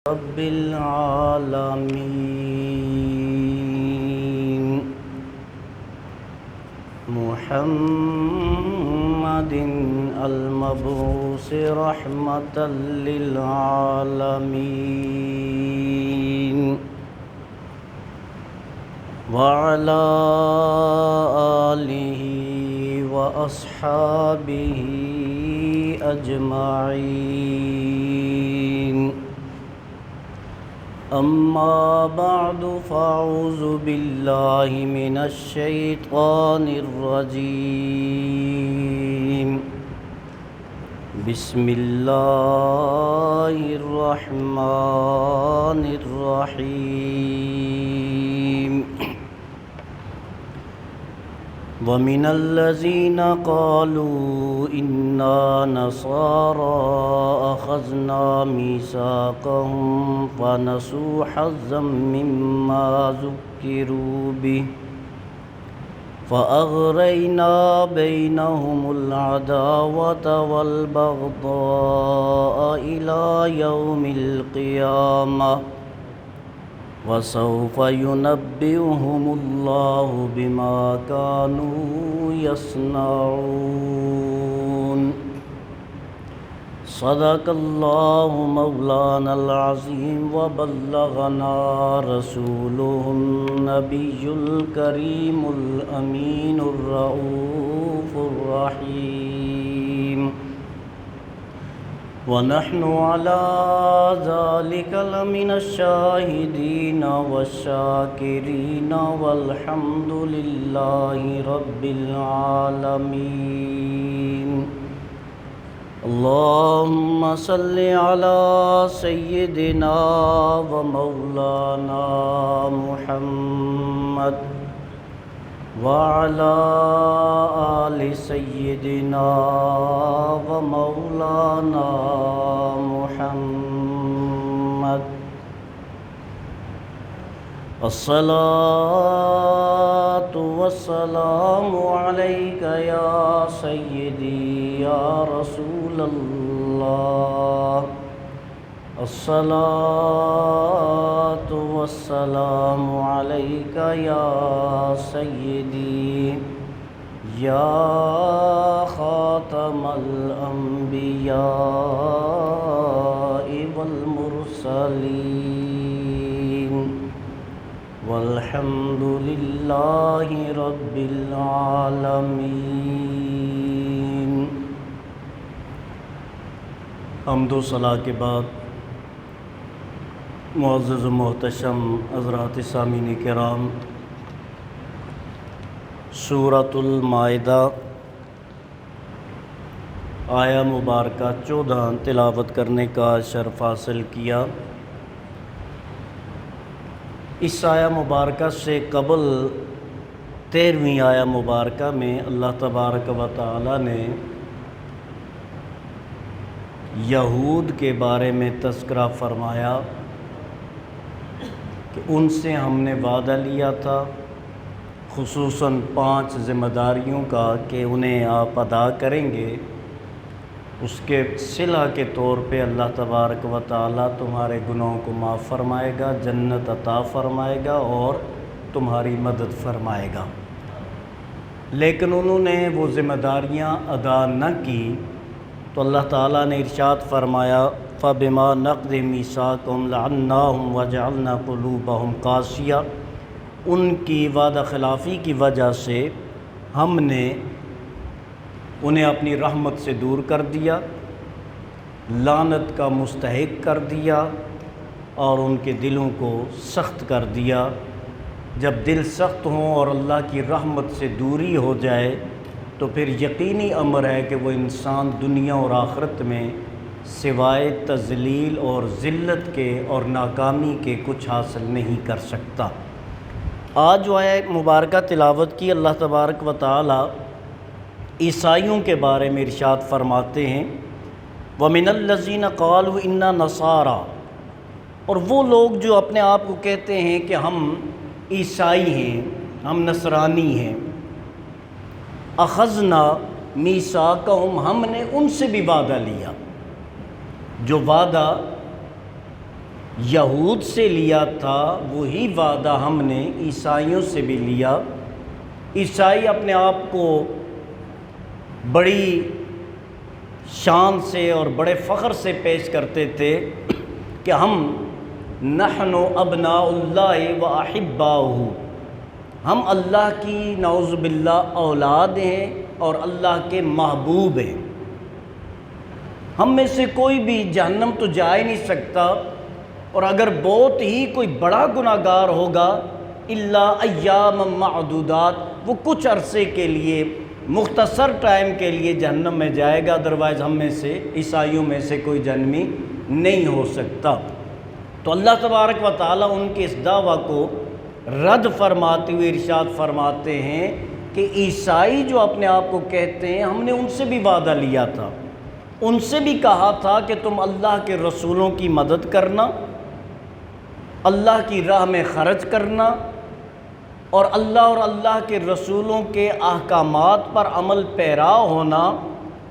رب العالمين محمد المبعوث رحمة للعالمين وعلى آله وأصحابه أجمعين أما بعد فأعوذ بالله من الشيطان الرجيم بسم الله الرحمن الرحيم ومن الذين قالوا إنا نصارى أخذنا ميثاقهم فنسوا حظا مما ذكروا به فأغرينا بينهم العداوة والبغضاء إلى يوم القيامة وسوف ينبئهم الله بما كانوا يصنعون صدق الله مولانا العظيم وبلغنا رسوله النبي الكريم الأمين الرؤوف الرحيم ونحن على ذلك لمن الشاهدين والشاكرين والحمد لله رب العالمين اللهم صل على سيدنا ومولانا محمد وعلى آل سيدنا ومولانا محمد الصلاة والسلام عليك يا سيدي يا رسول الله الصلاة والسلام عليك يا سيدي يا خاتم الأنبياء والمرسلين والحمد لله رب العالمين۔ حمد و ثنا کے بعد معزز و محتشم حضرات سامعین کرام، سورۃ المائدہ آیہ مبارکہ 14 تلاوت کرنے کا شرف حاصل کیا۔ اس آیہ مبارکہ سے قبل 13ویں آیہ مبارکہ میں اللہ تبارک و تعالی نے یہود کے بارے میں تذکرہ فرمایا کہ ان سے ہم نے وعدہ لیا تھا، خصوصاً 5 ذمہ داریوں کا کہ انہیں آپ ادا کریں گے۔ اس کے صلہ کے طور پہ اللہ تبارک و تعالی تمہارے گناہوں کو معاف فرمائے گا، جنت عطا فرمائے گا اور تمہاری مدد فرمائے گا۔ لیکن انہوں نے وہ ذمہ داریاں ادا نہ کی تو اللہ تعالیٰ نے ارشاد فرمایا فَبِمَا نَقْضِهِم مِّيثَاقَهُمْ لَعَنَّاهُمْ وَجَعَلْنَا قُلُوبَهُمْ قَاسِيَةً، ان کی وعدہ خلافی کی وجہ سے ہم نے انہیں اپنی رحمت سے دور کر دیا، لعنت کا مستحق کر دیا اور ان کے دلوں کو سخت کر دیا۔ جب دل سخت ہوں اور اللہ کی رحمت سے دوری ہو جائے تو پھر یقینی امر ہے کہ وہ انسان دنیا اور آخرت میں سوائے تذلیل اور ذلت کے اور ناکامی کے کچھ حاصل نہیں کر سکتا۔ آج جو آیہ مبارکہ تلاوت کی، اللہ تبارک و تعالی عیسائیوں کے بارے میں ارشاد فرماتے ہیں وَمِنَ الَّذِينَ قَالُوا إِنَّا نَصَارَى، اور وہ لوگ جو اپنے آپ کو کہتے ہیں کہ ہم عیسائی ہیں، ہم نصرانی ہیں، اخذنا میثاقہم، ہم نے ان سے بھی وعدہ لیا۔ جو وعدہ یہود سے لیا تھا وہی وعدہ ہم نے عیسائیوں سے بھی لیا۔ عیسائی اپنے آپ کو بڑی شان سے اور بڑے فخر سے پیش کرتے تھے کہ ہم نحن ابناء اللہ و احباؤہ، ہم اللہ کی نعوذ باللہ اولاد ہیں اور اللہ کے محبوب ہیں۔ ہم میں سے کوئی بھی جہنم تو جا ہی نہیں سکتا، اور اگر بہت ہی کوئی بڑا گناہگار ہوگا الا ایام معدودات، وہ کچھ عرصے کے لیے مختصر ٹائم کے لیے جہنم میں جائے گا، ادروائز ہم میں سے عیسائیوں میں سے کوئی جہنمی نہیں ہو سکتا۔ تو اللہ تبارک و تعالیٰ ان کے اس دعویٰ کو رد فرماتے ہوئے ارشاد فرماتے ہیں کہ عیسائی جو اپنے آپ کو کہتے ہیں، ہم نے ان سے بھی وعدہ لیا تھا، ان سے بھی کہا تھا کہ تم اللہ کے رسولوں کی مدد کرنا، اللہ کی راہ میں خرچ کرنا، اور اللہ کے رسولوں کے احکامات پر عمل پیرا ہونا،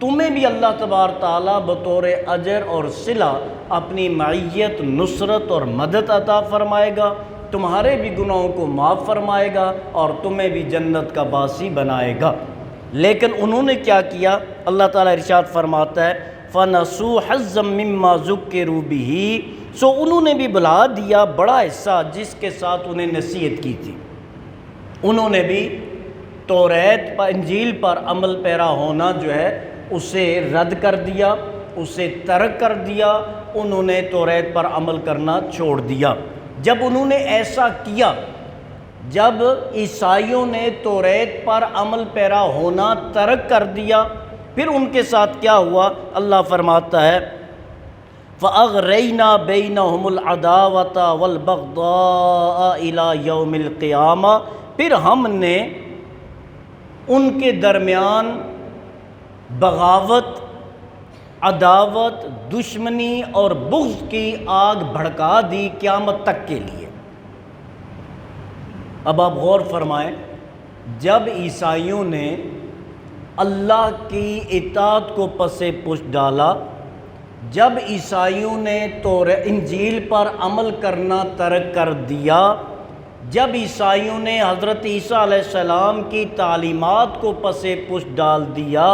تمہیں بھی اللہ تبارک تعالیٰ بطور اجر اور صلہ اپنی معیت، نصرت اور مدد عطا فرمائے گا، تمہارے بھی گناہوں کو معاف فرمائے گا اور تمہیں بھی جنت کا باسی بنائے گا۔ لیکن انہوں نے کیا کیا؟ اللہ تعالیٰ ارشاد فرماتا ہے فَنَسُوا حَظًّا مِّمَّا ذُكِّرُوا بِهِ، سو انہوں نے بھی بھلا دیا بڑا حصہ جس کے ساتھ انہیں نصیحت کی تھی۔ انہوں نے بھی توریت پر، انجیل پر عمل پیرا ہونا جو ہے اسے رد کر دیا، اسے ترک کر دیا، انہوں نے توریت پر عمل کرنا چھوڑ دیا۔ جب انہوں نے ایسا کیا، جب عیسائیوں نے توریت پر عمل پیرا ہونا ترک کر دیا، پھر ان کے ساتھ کیا ہوا؟ اللہ فرماتا ہے فَأَغْرَيْنَا بَيْنَهُمُ الْعَدَاوَةَ وَالْبَغْضَاءَ إِلَى يَوْمِ الْقِيَامَةِ، پھر ہم نے ان کے درمیان بغاوت، عداوت، دشمنی اور بغض کی آگ بھڑکا دی قیامت تک کے لیے۔ اب آپ غور فرمائیں، جب عیسائیوں نے اللہ کی اطاعت کو پس پش ڈالا، جب عیسائیوں نے انجیل پر عمل کرنا ترک کر دیا، جب عیسائیوں نے حضرت عیسیٰ علیہ السلام کی تعلیمات کو پس پش ڈال دیا،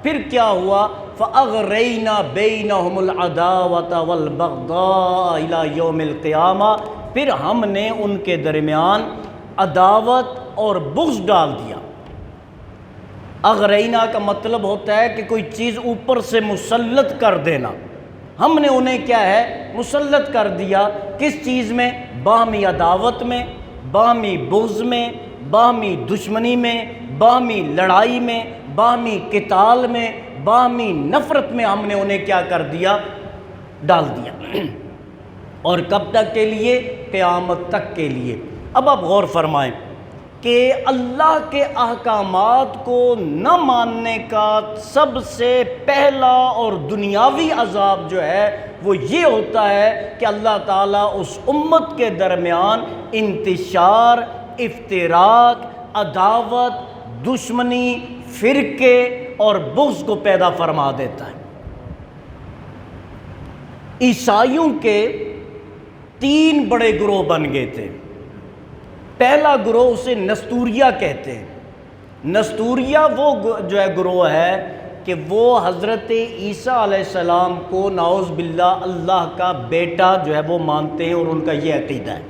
پھر کیا ہوا؟ فَأَغْرَيْنَا بَيْنَهُمُ الْعَدَاوَةَ وَالْبَغْضَاءَ إِلَى يَوْمِ الْقِيَامَةِ، پھر ہم نے ان کے درمیان عداوت اور بغض ڈال دیا۔ اغرینا کا مطلب ہوتا ہے کہ کوئی چیز اوپر سے مسلط کر دینا، ہم نے انہیں کیا ہے؟ مسلط کر دیا۔ کس چیز میں؟ باہمی عداوت میں، باہمی بغض میں، باہمی دشمنی میں، باہمی لڑائی میں، باہمی قتال میں، باہمی نفرت میں ہم نے انہیں کیا کر دیا؟ ڈال دیا۔ اور کب تک کے لیے؟ قیامت تک کے لیے۔ اب آپ غور فرمائیں کہ اللہ کے احکامات کو نہ ماننے کا سب سے پہلا اور دنیاوی عذاب جو ہے وہ یہ ہوتا ہے کہ اللہ تعالیٰ اس امت کے درمیان انتشار، افتراق، عداوت، دشمنی، فرقے اور بغض کو پیدا فرما دیتا ہے۔ عیسائیوں کے 3 بڑے گروہ بن گئے تھے۔ پہلا گروہ اسے نستوریہ کہتے ہیں۔ نستوریہ وہ جو ہے گروہ ہے کہ وہ حضرت عیسیٰ علیہ السلام کو نعوذ باللہ اللہ کا بیٹا جو ہے وہ مانتے ہیں، اور ان کا یہ عقیدہ ہے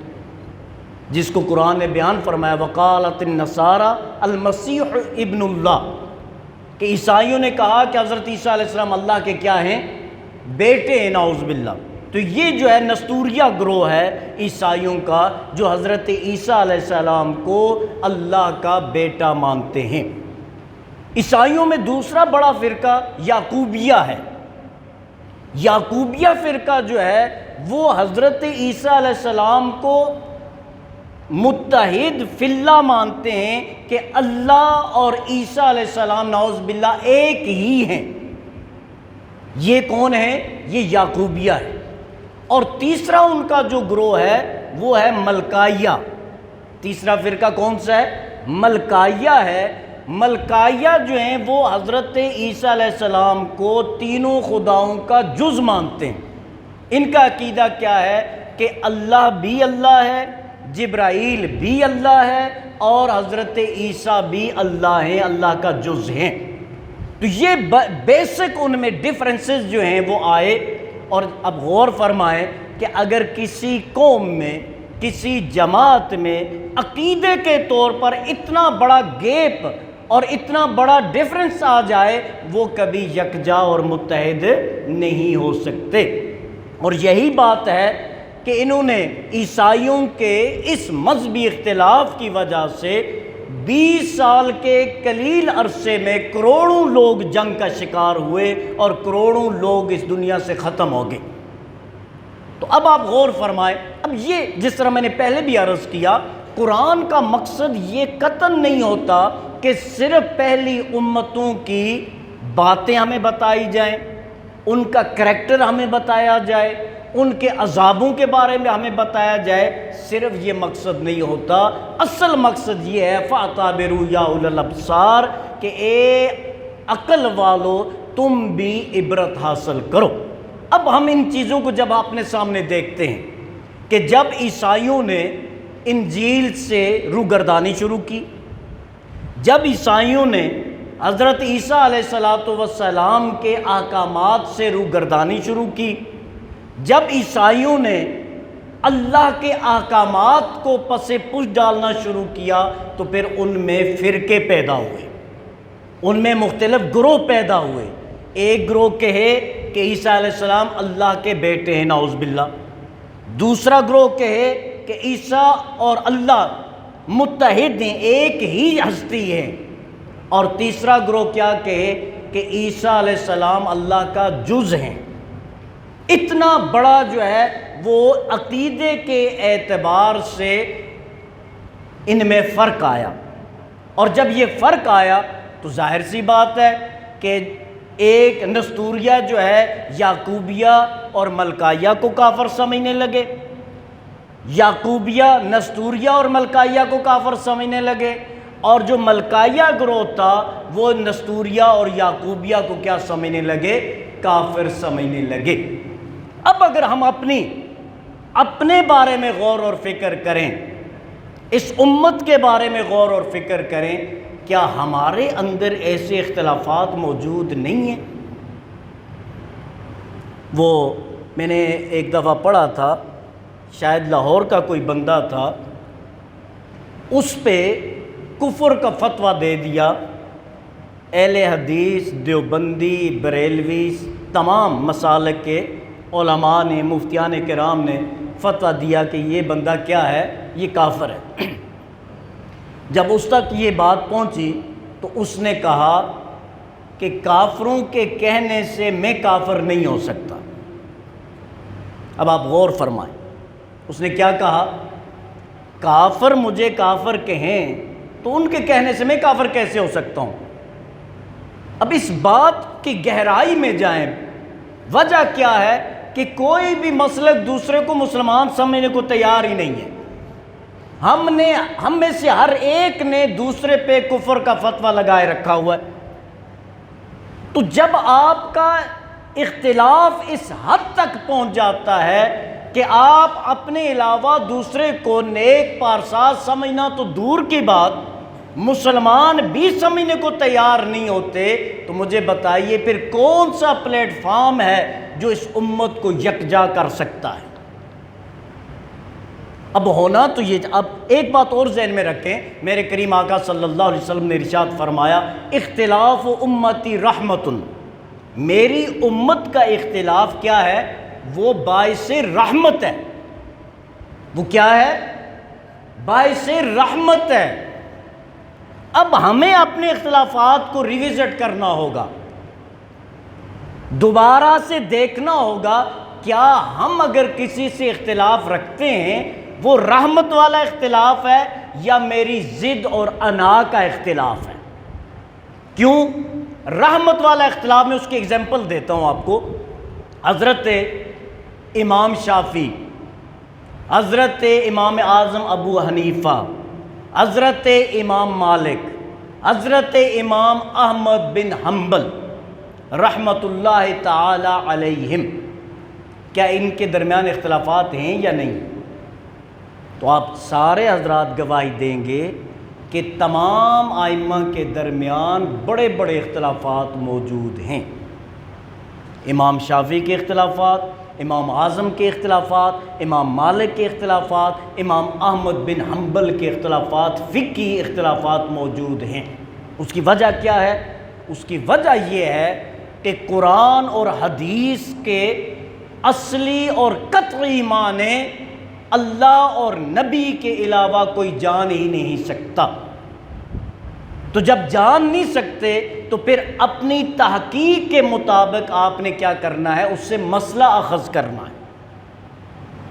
جس کو قرآن نے بیان فرمایا وقالت النصارى المسیح ابن اللہ، کہ عیسائیوں نے کہا کہ حضرت عیسیٰ علیہ السلام اللہ کے کیا ہیں؟ بیٹے ہیں، نعوذ باللہ۔ تو یہ جو ہے نستوریہ گروہ ہے عیسائیوں کا، جو حضرت عیسیٰ علیہ السلام کو اللہ کا بیٹا مانتے ہیں۔ عیسائیوں میں دوسرا بڑا فرقہ یعقوبیہ ہے۔ یعقوبیہ فرقہ جو ہے وہ حضرت عیسیٰ علیہ السلام کو متحد فی اللہ مانتے ہیں کہ اللہ اور عیسیٰ علیہ السلام نعوذ باللہ ایک ہی ہیں۔ یہ کون ہے؟ یہ یعقوبیہ ہے۔ اور تیسرا ان کا جو گروہ ہے وہ ہے ملکائیہ۔ تیسرا فرقہ کون سا ہے؟ ملکائیہ ہے۔ ملکائیہ جو ہیں وہ حضرت عیسیٰ علیہ السلام کو تینوں خداؤں کا جز مانتے ہیں۔ ان کا عقیدہ کیا ہے کہ اللہ بھی اللہ ہے، جبرائیل بھی اللہ ہے، اور حضرت عیسیٰ بھی اللہ ہیں، اللہ کا جز ہیں۔ تو یہ بیسک ان میں ڈیفرنسز جو ہیں وہ آئے۔ اور اب غور فرمائیں کہ اگر کسی قوم میں، کسی جماعت میں عقیدے کے طور پر اتنا بڑا گیپ اور اتنا بڑا ڈیفرنس آ جائے، وہ کبھی یکجا اور متحد نہیں ہو سکتے۔ اور یہی بات ہے کہ انہوں نے عیسائیوں کے اس مذہبی اختلاف کی وجہ سے 20 سال کے قلیل عرصے میں کروڑوں لوگ جنگ کا شکار ہوئے اور کروڑوں لوگ اس دنیا سے ختم ہو گئے۔ تو اب آپ غور فرمائیں، اب یہ جس طرح میں نے پہلے بھی عرض کیا، قرآن کا مقصد یہ قطعاً نہیں ہوتا کہ صرف پہلی امتوں کی باتیں ہمیں بتائی جائیں، ان کا کریکٹر ہمیں بتایا جائے، ان کے عذابوں کے بارے میں ہمیں بتایا جائے، صرف یہ مقصد نہیں ہوتا۔ اصل مقصد یہ ہے فَاعْتَبِرُوا يَا أُولِي الْأَبْصَارِ کہ اے عقل والو تم بھی عبرت حاصل کرو۔ اب ہم ان چیزوں کو جب اپنے سامنے دیکھتے ہیں کہ جب عیسائیوں نے انجیل سے روگردانی شروع کی، جب عیسائیوں نے حضرت عیسیٰ علیہ السلام کے احکامات سے روگردانی شروع کی، جب عیسائیوں نے اللہ کے احکامات کو پس پش ڈالنا شروع کیا، تو پھر ان میں فرقے پیدا ہوئے، ان میں مختلف گروہ پیدا ہوئے۔ ایک گروہ کہے کہ عیسیٰ علیہ السلام اللہ کے بیٹے ہیں، نعوذ باللہ۔ دوسرا گروہ کہے کہ عیسیٰ اور اللہ متحد ہیں، ایک ہی ہستی ہے۔ اور تیسرا گروہ کیا کہے کہ عیسیٰ علیہ السلام اللہ کا جز ہیں۔ اتنا بڑا جو ہے وہ عقیدے کے اعتبار سے ان میں فرق آیا۔ اور جب یہ فرق آیا تو ظاہر سی بات ہے کہ ایک نستوریہ جو ہے یعقوبیہ اور ملکائیہ کو کافر سمجھنے لگے، یعقوبیہ نستوریہ اور ملکائیہ کو کافر سمجھنے لگے، اور جو ملکائیہ گروہ تھا وہ نستوریہ اور یعقوبیہ کو کیا سمجھنے لگے؟ کافر سمجھنے لگے۔ اب اگر ہم اپنے بارے میں غور اور فکر کریں، اس امت کے بارے میں غور اور فکر کریں، کیا ہمارے اندر ایسے اختلافات موجود نہیں ہیں؟ وہ میں نے ایک دفعہ پڑھا تھا، شاید لاہور کا کوئی بندہ تھا، اس پہ کفر کا فتویٰ دے دیا۔ اہل حدیث، دیوبندی، بریلوی، تمام مسالک کے علماء نے، مفتیان کرام نے فتویٰ دیا کہ یہ بندہ کیا ہے؟ یہ کافر ہے۔ جب اس تک یہ بات پہنچی تو اس نے کہا کہ کافروں کے کہنے سے میں کافر نہیں ہو سکتا۔ اب آپ غور فرمائیں، اس نے کیا کہا؟ کافر مجھے کافر کہیں تو ان کے کہنے سے میں کافر کیسے ہو سکتا ہوں؟ اب اس بات کی گہرائی میں جائیں، وجہ کیا ہے کہ کوئی بھی مسلک دوسرے کو مسلمان سمجھنے کو تیار ہی نہیں ہے۔ ہم میں سے ہر ایک نے دوسرے پہ کفر کا فتویٰ لگائے رکھا ہوا ہے۔ تو جب آپ کا اختلاف اس حد تک پہنچ جاتا ہے کہ آپ اپنے علاوہ دوسرے کو نیک پارساز سمجھنا تو دور کی بات، مسلمان بھی سمجھنے کو تیار نہیں ہوتے، تو مجھے بتائیے پھر کون سا پلیٹ فارم ہے جو اس امت کو یکجا کر سکتا ہے؟ اب ہونا تو یہ، اب ایک بات اور ذہن میں رکھیں، میرے کریم آقا صلی اللہ علیہ وسلم نے ارشاد فرمایا اختلاف امتی رحمت، میری امت کا اختلاف کیا ہے؟ وہ باعث رحمت ہے۔ وہ کیا ہے؟ باعث رحمت ہے۔ اب ہمیں اپنے اختلافات کو ریویزٹ کرنا ہوگا، دوبارہ سے دیکھنا ہوگا کیا ہم اگر کسی سے اختلاف رکھتے ہیں وہ رحمت والا اختلاف ہے یا میری ضد اور انا کا اختلاف ہے؟ کیوں رحمت والا اختلاف؟ میں اس کی ایگزامپل دیتا ہوں آپ کو۔ حضرت امام شافعی، حضرت امام اعظم ابو حنیفہ، حضرت امام مالک، حضرت امام احمد بن حنبل رحمت اللہ تعالی علیہم، کیا ان کے درمیان اختلافات ہیں یا نہیں؟ تو آپ سارے حضرات گواہی دیں گے کہ تمام ائمہ کے درمیان بڑے بڑے اختلافات موجود ہیں۔ امام شافعی کے اختلافات، امام اعظم کے اختلافات، امام مالک کے اختلافات، امام احمد بن حنبل کے اختلافات، فقہی اختلافات موجود ہیں۔ اس کی وجہ کیا ہے؟ اس کی وجہ یہ ہے کہ قرآن اور حدیث کے اصلی اور قطعی معنی اللہ اور نبی کے علاوہ کوئی جان ہی نہیں سکتا۔ تو جب جان نہیں سکتے تو پھر اپنی تحقیق کے مطابق آپ نے کیا کرنا ہے؟ اس سے مسئلہ اخذ کرنا ہے۔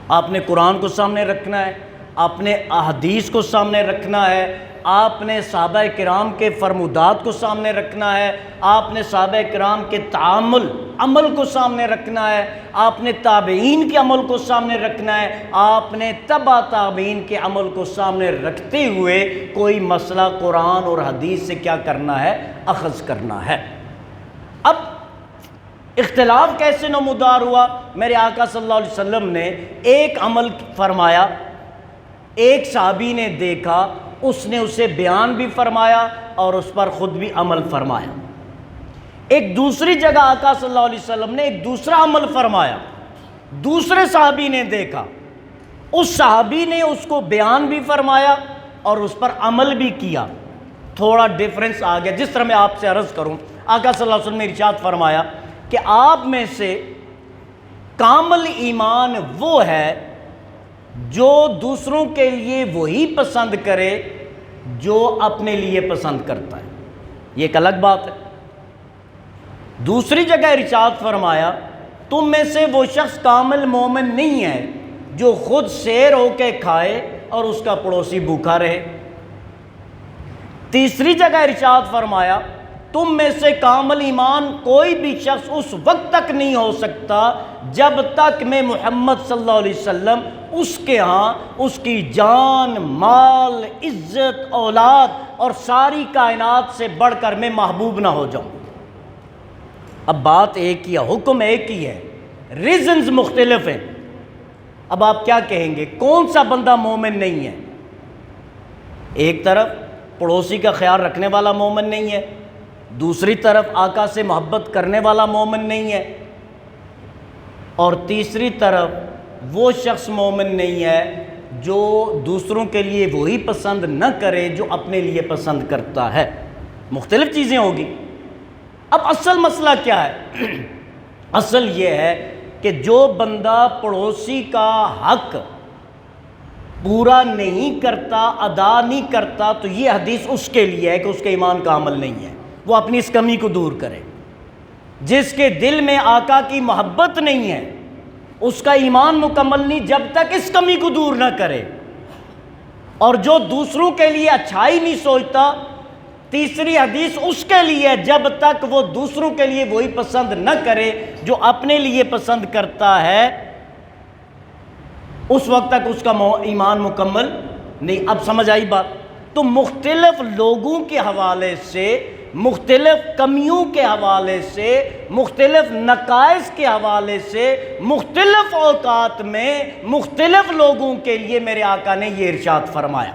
آپ نے قرآن کو سامنے رکھنا ہے، آپ نے احادیث کو سامنے رکھنا ہے، آپ نے صحابہ کرام کے فرمودات کو سامنے رکھنا ہے، آپ نے صحابہ کرام کے عمل کو سامنے رکھنا ہے، آپ نے تابعین کے عمل کو سامنے رکھنا ہے، آپ نے تبع تابعین کے عمل کو سامنے رکھتے ہوئے کوئی مسئلہ قرآن اور حدیث سے کیا کرنا ہے؟ اخذ کرنا ہے۔ اب اختلاف کیسے نمودار ہوا؟ میرے آقا صلی اللہ علیہ وسلم نے ایک عمل فرمایا، ایک صحابی نے دیکھا، اس نے اسے بیان بھی فرمایا اور اس پر خود بھی عمل فرمایا۔ ایک دوسری جگہ آقا صلی اللہ علیہ وسلم نے ایک دوسرا عمل فرمایا، دوسرے صحابی نے دیکھا، اس صحابی نے اس کو بیان بھی فرمایا اور اس پر عمل بھی کیا۔ تھوڑا ڈیفرنس آ گیا۔ جس طرح میں آپ سے عرض کروں، آقا صلی اللہ علیہ وسلم نے ارشاد فرمایا کہ آپ میں سے کامل ایمان وہ ہے جو دوسروں کے لیے وہی پسند کرے جو اپنے لیے پسند کرتا ہے۔ یہ ایک الگ بات ہے۔ دوسری جگہ ارشاد فرمایا تم میں سے وہ شخص کامل مومن نہیں ہے جو خود سیر ہو کے کھائے اور اس کا پڑوسی بھوکا رہے۔ تیسری جگہ ارشاد فرمایا تم میں سے کامل ایمان کوئی بھی شخص اس وقت تک نہیں ہو سکتا جب تک میں محمد صلی اللہ علیہ وسلم اس کے ہاں اس کی جان، مال، عزت، اولاد اور ساری کائنات سے بڑھ کر میں محبوب نہ ہو جاؤں۔ اب بات ایک ہی ہے، حکم ایک ہی ہے، ریزنز مختلف ہیں۔ اب آپ کیا کہیں گے؟ کون سا بندہ مومن نہیں ہے؟ ایک طرف پڑوسی کا خیال رکھنے والا مومن نہیں ہے، دوسری طرف آقا سے محبت کرنے والا مومن نہیں ہے، اور تیسری طرف وہ شخص مومن نہیں ہے جو دوسروں کے لیے وہی پسند نہ کرے جو اپنے لیے پسند کرتا ہے۔ مختلف چیزیں ہوگی۔ اب اصل مسئلہ کیا ہے؟ اصل یہ ہے کہ جو بندہ پڑوسی کا حق پورا نہیں کرتا، ادا نہیں کرتا، تو یہ حدیث اس کے لیے ہے کہ اس کے ایمان کا عمل نہیں ہے، وہ اپنی اس کمی کو دور کرے۔ جس کے دل میں آقا کی محبت نہیں ہے اس کا ایمان مکمل نہیں جب تک اس کمی کو دور نہ کرے۔ اور جو دوسروں کے لیے اچھائی نہیں سوچتا، تیسری حدیث اس کے لیے جب تک وہ دوسروں کے لیے وہی پسند نہ کرے جو اپنے لیے پسند کرتا ہے، اس وقت تک اس کا ایمان مکمل نہیں۔ اب سمجھ آئی بات؟ تو مختلف لوگوں کے حوالے سے، مختلف کمیوں کے حوالے سے، مختلف نقائص کے حوالے سے، مختلف اوقات میں مختلف لوگوں کے لیے میرے آقا نے یہ ارشاد فرمایا۔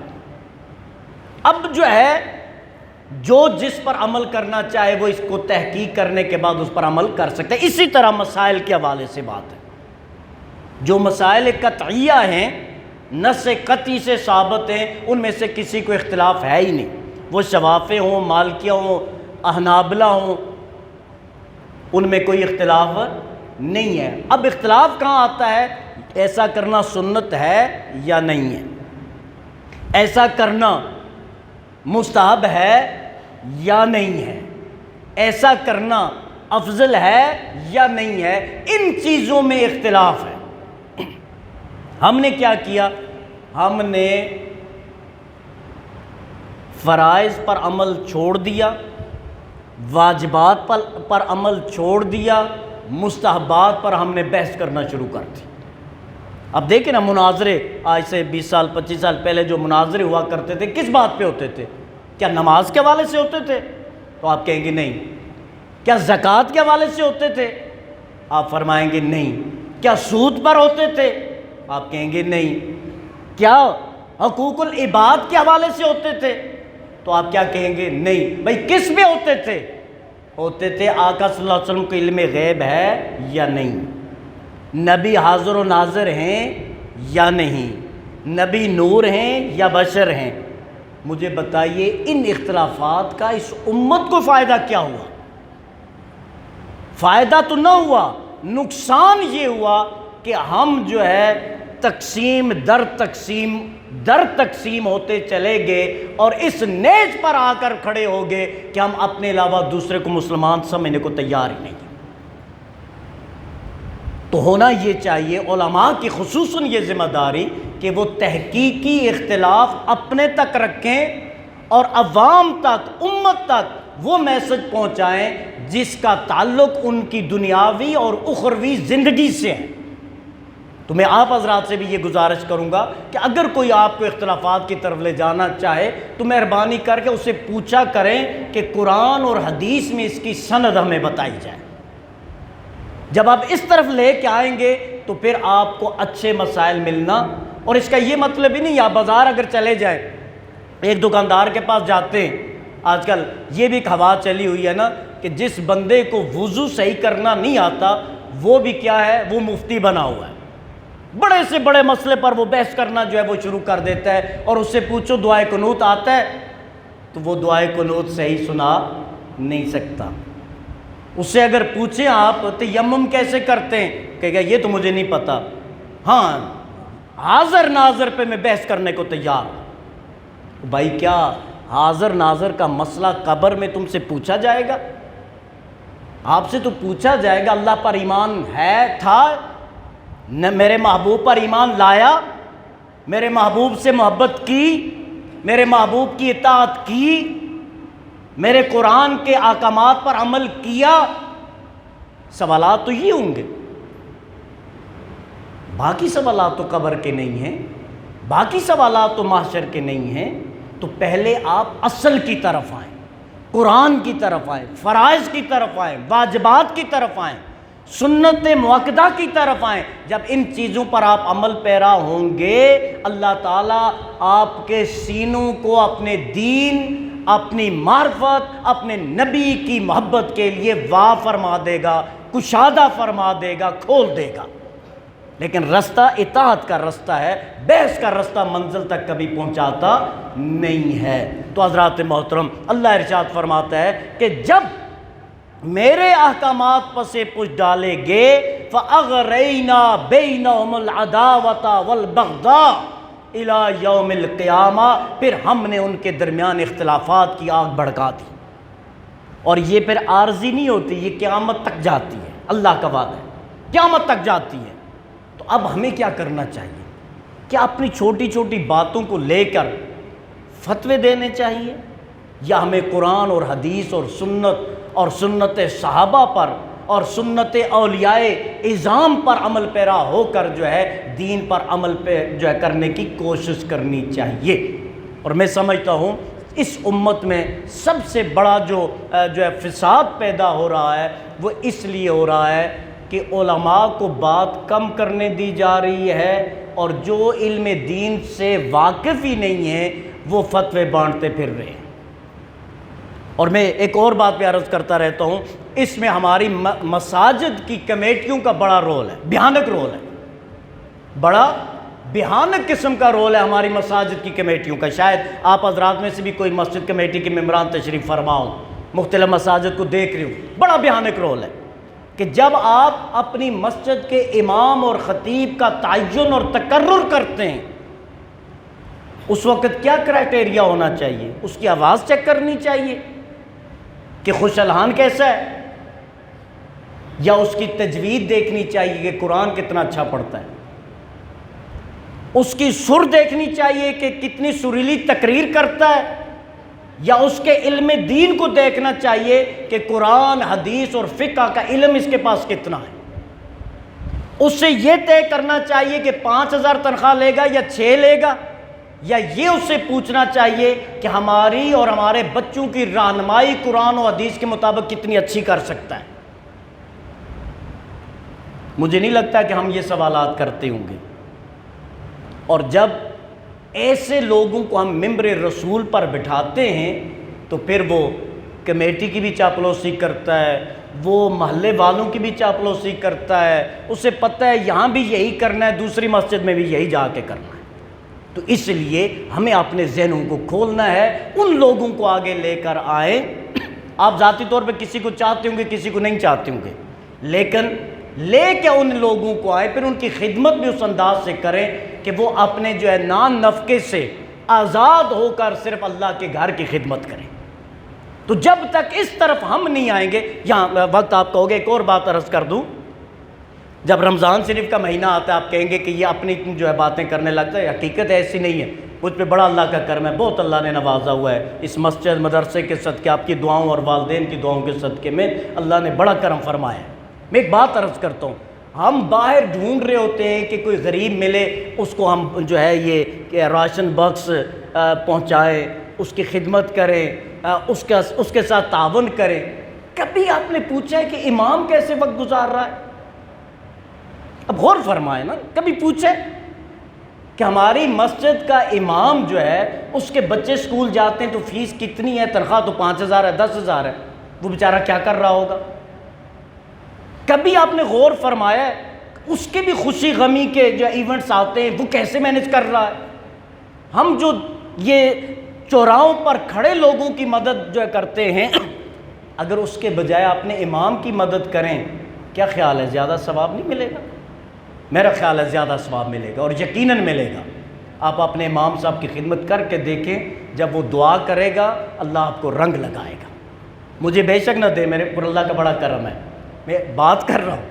اب جو ہے جو جس پر عمل کرنا چاہے وہ اس کو تحقیق کرنے کے بعد اس پر عمل کر سکتا ہے۔ اسی طرح مسائل کے حوالے سے بات ہے۔ جو مسائل قطعیہ ہیں، نص قطعی سے ثابت ہیں، ان میں سے کسی کو اختلاف ہے ہی نہیں، وہ شوافع ہوں، مالکیہ ہوں، احنابلہ ہوں، ان میں کوئی اختلاف نہیں ہے۔ اب اختلاف کہاں آتا ہے؟ ایسا کرنا سنت ہے یا نہیں ہے، ایسا کرنا مستحب ہے یا نہیں ہے، ایسا کرنا افضل ہے یا نہیں ہے، ان چیزوں میں اختلاف ہے۔ ہم نے کیا کیا؟ ہم نے فرائض پر عمل چھوڑ دیا، واجبات پر عمل چھوڑ دیا، مستحبات پر ہم نے بحث کرنا شروع کر دی۔ اب دیکھیں نا، مناظرے آج سے 20 سال 25 سال پہلے جو مناظرے ہوا کرتے تھے کس بات پہ ہوتے تھے؟ کیا نماز کے حوالے سے ہوتے تھے؟ تو آپ کہیں گے نہیں۔ کیا زکوٰۃ کے حوالے سے ہوتے تھے؟ آپ فرمائیں گے نہیں۔ کیا سود پر ہوتے تھے؟ آپ کہیں گے نہیں۔ کیا حقوق العباد کے حوالے سے ہوتے تھے؟ تو آپ کیا کہیں گے؟ نہیں۔ بھائی کس میں ہوتے تھے؟ ہوتے تھے آقا صلی اللہ علیہ وسلم کو علم غیب ہے یا نہیں، نبی حاضر و ناظر ہیں یا نہیں، نبی نور ہیں یا بشر ہیں؟ مجھے بتائیے ان اختلافات کا اس امت کو فائدہ کیا ہوا؟ فائدہ تو نہ ہوا، نقصان یہ ہوا کہ ہم جو ہے تقسیم در تقسیم ہوتے چلے گئے اور اس نیز پر آ کر کھڑے ہو گئے کہ ہم اپنے علاوہ دوسرے کو مسلمان سمجھنے کو تیار ہی نہیں۔ تو ہونا یہ چاہیے علماء کی خصوصاً یہ ذمہ داری کہ وہ تحقیقی اختلاف اپنے تک رکھیں اور عوام تک، امت تک وہ میسج پہنچائیں جس کا تعلق ان کی دنیاوی اور اخروی زندگی سے ہے۔ تو میں آپ حضرات سے بھی یہ گزارش کروں گا کہ اگر کوئی آپ کو اختلافات کی طرف لے جانا چاہے تو مہربانی کر کے اسے پوچھا کریں کہ قرآن اور حدیث میں اس کی سند ہمیں بتائی جائے۔ جب آپ اس طرف لے کے آئیں گے تو پھر آپ کو اچھے مسائل ملنا، اور اس کا یہ مطلب ہی نہیں آپ بازار اگر چلے جائیں ایک دکاندار کے پاس جاتے ہیں، آج کل یہ بھی ایک ہوا چلی ہوئی ہے نا کہ جس بندے کو وضو صحیح کرنا نہیں آتا وہ بھی کیا ہے، وہ مفتی بنا ہوا ہے، بڑے سے بڑے مسئلے پر وہ بحث کرنا جو ہے وہ شروع کر دیتا ہے، اور اس سے پوچھو دعائے قنوت آتا ہے تو وہ دعائے قنوت صحیح سنا نہیں سکتا۔ اس سے اگر پوچھیں آپ تیمم کیسے کرتے ہیں، کہے گا یہ تو مجھے نہیں پتا، ہاں حاضر ناظر پہ میں بحث کرنے کو تیار ہوں۔ بھائی کیا حاضر ناظر کا مسئلہ قبر میں تم سے پوچھا جائے گا؟ آپ سے تو پوچھا جائے گا اللہ پر ایمان ہے تھا، میرے محبوب پر ایمان لایا، میرے محبوب سے محبت کی، میرے محبوب کی اطاعت کی، میرے قرآن کے احکامات پر عمل کیا؟ سوالات تو یہ ہوں گے، باقی سوالات تو قبر کے نہیں ہیں، باقی سوالات تو محشر کے نہیں ہیں۔ تو پہلے آپ اصل کی طرف آئیں، قرآن کی طرف آئیں، فرائض کی طرف آئیں، واجبات کی طرف آئیں، سنت مؤکدہ کی طرف آئیں۔ جب ان چیزوں پر آپ عمل پیرا ہوں گے اللہ تعالیٰ آپ کے سینوں کو اپنے دین، اپنی معرفت، اپنے نبی کی محبت کے لیے واہ فرما دے گا، کشادہ فرما دے گا، کھول دے گا۔ لیکن رستہ اطاعت کا رستہ ہے، بحث کا رستہ منزل تک کبھی پہنچاتا نہیں ہے۔ تو حضرات محترم اللہ ارشاد فرماتا ہے کہ جب میرے احکامات پس پش ڈالے گے فَأَغْرَيْنَا بَيْنَهُمُ الْعَدَاوَةَ وَالْبَغْضَاءَ إِلَى يَوْمِ الْقِيَامَةِ، پھر ہم نے ان کے درمیان اختلافات کی آگ بھڑکا دی، اور یہ پھر عارضی نہیں ہوتی، یہ قیامت تک جاتی ہے، اللہ کا وعدہ ہے قیامت تک جاتی ہے۔ تو اب ہمیں کیا کرنا چاہیے؟ کیا اپنی چھوٹی چھوٹی باتوں کو لے کر فتوے دینے چاہیے، یا ہمیں قرآن اور حدیث اور سنت صحابہ پر اور سنت اولیاء اعظام پر عمل پیرا ہو کر جو ہے دین پر عمل پہ جو ہے کرنے کی کوشش کرنی چاہیے؟ اور میں سمجھتا ہوں اس امت میں سب سے بڑا جو ہے فساد پیدا ہو رہا ہے وہ اس لیے ہو رہا ہے کہ علماء کو بات کم کرنے دی جا رہی ہے، اور جو علم دین سے واقف ہی نہیں ہے وہ فتوے بانٹتے پھر رہے ہیں۔ اور میں ایک اور بات پہ عرض کرتا رہتا ہوں، اس میں ہماری مساجد کی کمیٹیوں کا بڑا رول ہے، بھیانک رول ہے، بڑا بھیانک قسم کا رول ہے ہماری مساجد کی کمیٹیوں کا۔ شاید آپ حضرات میں سے بھی کوئی مسجد کمیٹی کے ممبران تشریف فرما ہوں، مختلف مساجد کو دیکھ رہی ہوں، بڑا بھیانک رول ہے کہ جب آپ اپنی مسجد کے امام اور خطیب کا تعین اور تقرر کرتے ہیں اس وقت کیا کرائٹیریا ہونا چاہیے؟ اس کی آواز چیک کرنی چاہیے کہ خوش الحان کیسا ہے، یا اس کی تجوید دیکھنی چاہیے کہ قرآن کتنا اچھا پڑھتا ہے، اس کی سر دیکھنی چاہیے کہ کتنی سریلی تقریر کرتا ہے، یا اس کے علم دین کو دیکھنا چاہیے کہ قرآن حدیث اور فقہ کا علم اس کے پاس کتنا ہے۔ اس سے یہ طے کرنا چاہیے کہ 5,000 تنخواہ لے گا یا 6 لے گا، یا یہ اس سے پوچھنا چاہیے کہ ہماری اور ہمارے بچوں کی رہنمائی قرآن و حدیث کے مطابق کتنی اچھی کر سکتا ہے۔ مجھے نہیں لگتا کہ ہم یہ سوالات کرتے ہوں گے۔ اور جب ایسے لوگوں کو ہم ممبر رسول پر بٹھاتے ہیں تو پھر وہ کمیٹی کی بھی چاپلوسی کرتا ہے، وہ محلے والوں کی بھی چاپلوسی کرتا ہے، اسے پتہ ہے یہاں بھی یہی کرنا ہے، دوسری مسجد میں بھی یہی جا کے کرنا ہے۔ تو اس لیے ہمیں اپنے ذہنوں کو کھولنا ہے، ان لوگوں کو آگے لے کر آئیں۔ آپ ذاتی طور پہ کسی کو چاہتے ہوں گے، کسی کو نہیں چاہتے ہوں گے، لیکن لے کے ان لوگوں کو آئے، پھر ان کی خدمت بھی اس انداز سے کریں کہ وہ اپنے جو ہے نان نفقے سے آزاد ہو کر صرف اللہ کے گھر کی خدمت کریں۔ تو جب تک اس طرف ہم نہیں آئیں گے، یہاں وقت آپ کہو گے ایک اور بات عرض کر دوں، جب رمضان شریف کا مہینہ آتا ہے آپ کہیں گے کہ یہ اپنی جو ہے باتیں کرنے لگتا ہے، حقیقت ایسی نہیں ہے، مجھ پہ بڑا اللہ کا کرم ہے، بہت اللہ نے نوازا ہوا ہے، اس مسجد مدرسے کے صدقے، آپ کی دعاؤں اور والدین کی دعاؤں کے صدقے میں اللہ نے بڑا کرم فرمایا ہے۔ میں ایک بات عرض کرتا ہوں، ہم باہر ڈھونڈ رہے ہوتے ہیں کہ کوئی غریب ملے، اس کو ہم جو ہے یہ کہ راشن باکس پہنچائیں، اس کی خدمت کریں، اس کے ساتھ تعاون کریں۔ کبھی آپ نے پوچھا ہے کہ امام کیسے وقت گزار رہا ہے؟ اب غور فرمائیں نا، کبھی پوچھے کہ ہماری مسجد کا امام جو ہے اس کے بچے سکول جاتے ہیں تو فیس کتنی ہے، تنخواہ تو 5,000 ہے، 10,000 ہے، وہ بیچارہ کیا کر رہا ہوگا؟ کبھی آپ نے غور فرمایا ہے اس کے بھی خوشی غمی کے جو ایونٹس آتے ہیں وہ کیسے مینج کر رہا ہے؟ ہم جو یہ چوراہوں پر کھڑے لوگوں کی مدد جو کرتے ہیں، اگر اس کے بجائے اپنے امام کی مدد کریں، کیا خیال ہے زیادہ ثواب نہیں ملے گا؟ میرا خیال ہے زیادہ ثواب ملے گا، اور یقیناً ملے گا۔ آپ اپنے امام صاحب کی خدمت کر کے دیکھیں، جب وہ دعا کرے گا اللہ آپ کو رنگ لگائے گا۔ مجھے بے شک نہ دے، میرے پر اللہ کا بڑا کرم ہے، میں بات کر رہا ہوں،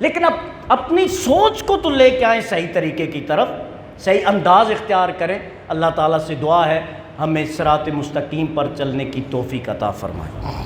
لیکن اب اپنی سوچ کو تو لے کے آئیں صحیح طریقے کی طرف، صحیح انداز اختیار کریں۔ اللہ تعالیٰ سے دعا ہے ہمیں صراط مستقیم پر چلنے کی توفیق عطا فرمائے۔